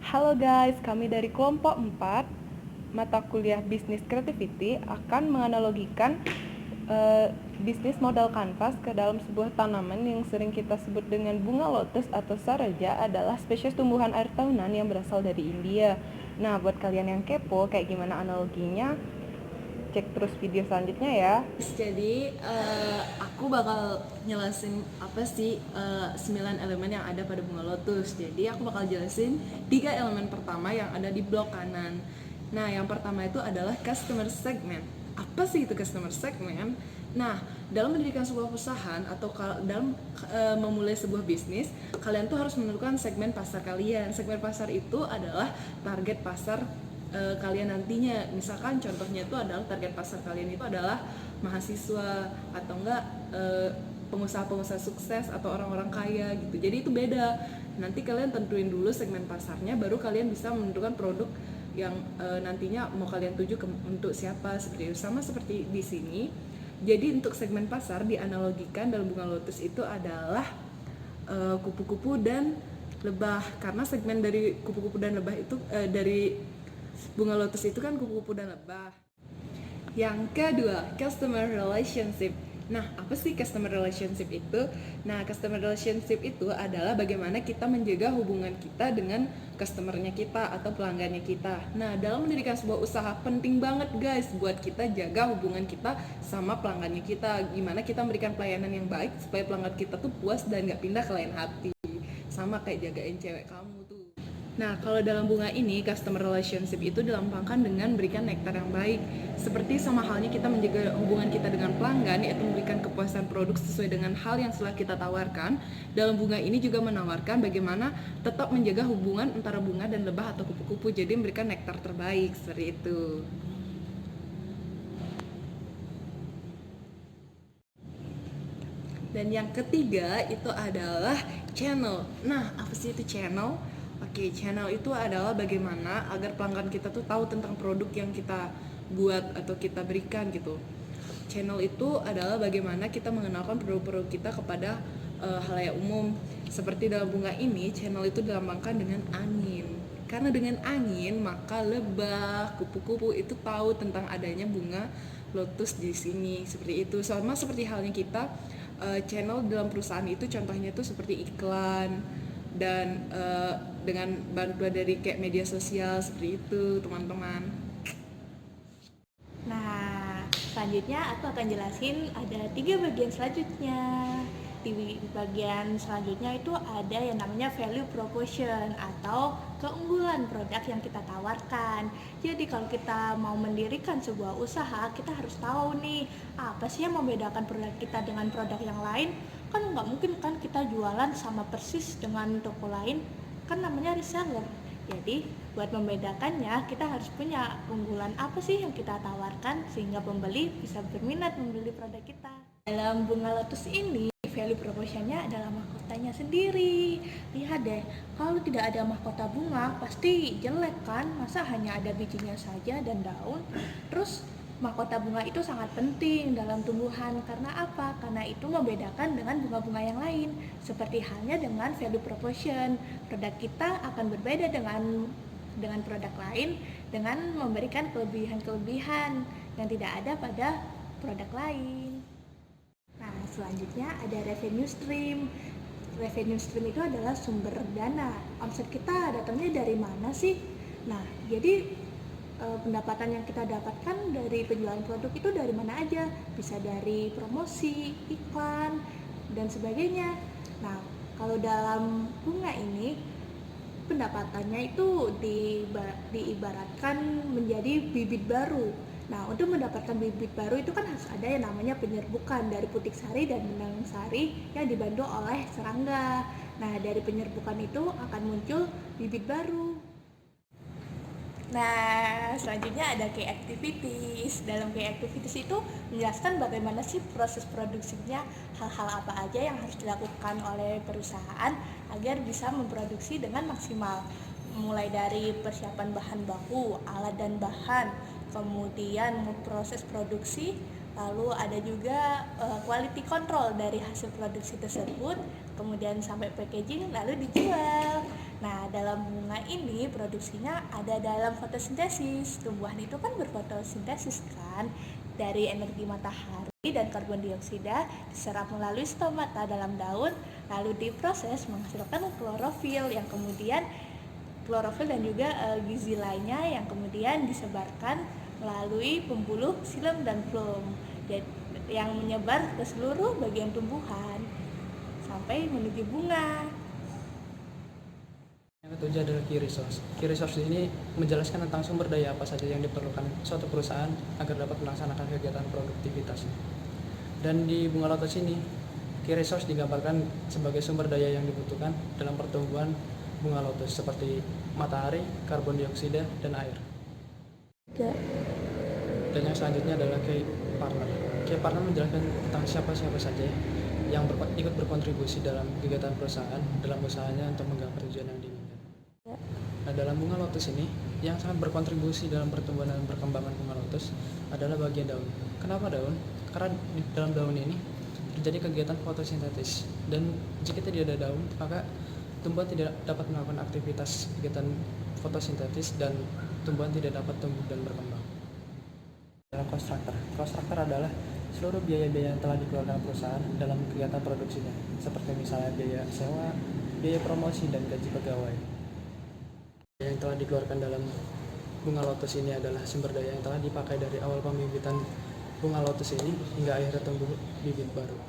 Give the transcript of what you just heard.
Halo guys, kami dari kelompok 4 mata kuliah Business Creativity akan menganalogikan bisnis modal kanvas ke dalam sebuah tanaman yang sering kita sebut dengan bunga lotus atau saraja adalah spesies tumbuhan air tahunan yang berasal dari India. Nah, buat kalian yang kepo kayak gimana analoginya, cek terus video selanjutnya ya. Jadi aku bakal jelasin apa sih 9 elemen yang ada pada bunga lotus. Jadi aku bakal jelasin 3 elemen pertama yang ada di blok kanan. Nah, yang pertama itu adalah customer segment. Apa sih itu customer segment? Nah, dalam mendirikan sebuah perusahaan atau dalam memulai sebuah bisnis, kalian tuh harus menentukan segmen pasar kalian. Segmen pasar itu adalah target pasar kalian nantinya. Misalkan contohnya itu adalah target pasar kalian itu adalah mahasiswa atau enggak pengusaha-pengusaha sukses atau orang-orang kaya gitu. Jadi itu beda. Nanti kalian tentuin dulu segmen pasarnya, baru kalian bisa menentukan produk yang nantinya mau kalian tuju untuk siapa, seperti itu. Sama seperti di sini. Jadi untuk segmen pasar dianalogikan dalam bunga lotus itu adalah kupu-kupu dan lebah, karena segmen dari kupu-kupu dan lebah itu dari bunga lotus itu kan kupu-kupu dan lebah. Yang kedua, customer relationship. Nah, apa sih customer relationship itu? Nah, customer relationship itu adalah bagaimana kita menjaga hubungan kita dengan customernya kita atau pelanggannya kita. Nah, dalam mendirikan sebuah usaha penting banget guys buat kita jaga hubungan kita sama pelanggannya kita. Gimana kita memberikan pelayanan yang baik supaya pelanggan kita tuh puas dan gak pindah ke lain hati. Sama kayak jagain cewek kamu tuh. Nah, kalau dalam bunga ini, customer relationship itu dilambangkan dengan memberikan nektar yang baik. Seperti sama halnya kita menjaga hubungan kita dengan pelanggan, yaitu memberikan kepuasan produk sesuai dengan hal yang telah kita tawarkan. Dalam bunga ini juga menawarkan bagaimana tetap menjaga hubungan antara bunga dan lebah atau kupu-kupu, jadi memberikan nektar terbaik, seperti itu. Dan yang ketiga itu adalah channel. Nah, apa sih itu channel? Oke, channel itu adalah bagaimana agar pelanggan kita tuh tahu tentang produk yang kita buat atau kita berikan gitu. Channel itu adalah bagaimana kita mengenalkan produk-produk kita kepada halayak umum. Seperti dalam bunga ini, channel itu dilambangkan dengan angin. Karena dengan angin, maka lebah, kupu-kupu itu tahu tentang adanya bunga lotus di sini. Seperti itu. Sama seperti halnya kita, channel dalam perusahaan itu contohnya itu seperti iklan dan dengan bantuan dari kayak media sosial, seperti itu teman-teman. Nah, selanjutnya aku akan jelasin ada 3 bagian selanjutnya. Di bagian selanjutnya itu ada yang namanya value proposition atau keunggulan produk yang kita tawarkan. Jadi kalau kita mau mendirikan sebuah usaha, kita harus tahu nih apa sih yang membedakan produk kita dengan produk yang lain. Kan nggak mungkin kan kita jualan sama persis dengan toko lain, kan namanya reseller. Jadi buat membedakannya kita harus punya unggulan apa sih yang kita tawarkan sehingga pembeli bisa berminat membeli produk kita. Dalam bunga lotus ini value proposition-nya adalah mahkotanya sendiri. Lihat deh, kalau tidak ada mahkota bunga pasti jelek kan? Masa hanya ada bijinya saja dan daun? Terus mahkota bunga itu sangat penting dalam tumbuhan. Karena apa? Karena itu membedakan dengan bunga-bunga yang lain. Seperti halnya dengan value proposition, produk kita akan berbeda dengan produk lain dengan memberikan kelebihan-kelebihan yang tidak ada pada produk lain. Nah, selanjutnya ada revenue stream. Revenue stream itu adalah sumber dana. Omset kita datangnya dari mana sih? Nah, jadi pendapatan yang kita dapatkan dari penjualan produk itu dari mana aja? Bisa dari promosi, iklan, dan sebagainya. Nah, kalau dalam bunga ini pendapatannya itu diibaratkan menjadi bibit baru. Nah, untuk mendapatkan bibit baru itu kan harus ada yang namanya penyerbukan dari putik sari dan benang sari yang dibantu oleh serangga. Nah, dari penyerbukan itu akan muncul bibit baru. Nah, selanjutnya ada key activities. Dalam key activities itu menjelaskan bagaimana sih proses produksinya, hal-hal apa aja yang harus dilakukan oleh perusahaan agar bisa memproduksi dengan maksimal. Mulai dari persiapan bahan baku, alat dan bahan, kemudian proses produksi, lalu ada juga quality control dari hasil produksi tersebut, kemudian sampai packaging lalu dijual. Nah, dalam bunga ini produksinya ada dalam fotosintesis. Tumbuhan itu kan berfotosintesis kan, dari energi matahari dan karbon dioksida diserap melalui stomata dalam daun, lalu diproses menghasilkan klorofil yang kemudian klorofil dan juga gizi lainnya yang kemudian disebarkan melalui pembuluh xilem dan floem yang menyebar ke seluruh bagian tumbuhan sampai menuju bunga. Yang ketujuh adalah key resource. Key resource ini menjelaskan tentang sumber daya apa saja yang diperlukan suatu perusahaan agar dapat melaksanakan kegiatan produktivitasnya. Dan di bunga lotus ini, key resource digambarkan sebagai sumber daya yang dibutuhkan dalam pertumbuhan bunga lotus seperti matahari, karbon dioksida, dan air. Dan yang selanjutnya adalah key partner. Key partner menjelaskan tentang siapa-siapa saja yang ikut berkontribusi dalam kegiatan perusahaan dalam usahanya untuk menggapai tujuan yang diinginkan. Nah, dalam bunga lotus ini, yang sangat berkontribusi dalam pertumbuhan dan perkembangan bunga lotus adalah bagian daun. Kenapa daun? Karena di dalam daun ini terjadi kegiatan fotosintesis, dan jika tidak ada daun, maka tumbuhan tidak dapat melakukan aktivitas kegiatan fotosintesis dan tumbuhan tidak dapat tumbuh dan berkembang. Dalam kontraktor adalah seluruh biaya-biaya yang telah dikeluarkan perusahaan dalam kegiatan produksinya, seperti misalnya biaya sewa, biaya promosi, dan gaji pegawai. Yang telah dikeluarkan dalam bunga lotus ini adalah sumber daya yang telah dipakai dari awal pembibitan bunga lotus ini hingga akhirnya tumbuh bibit baru.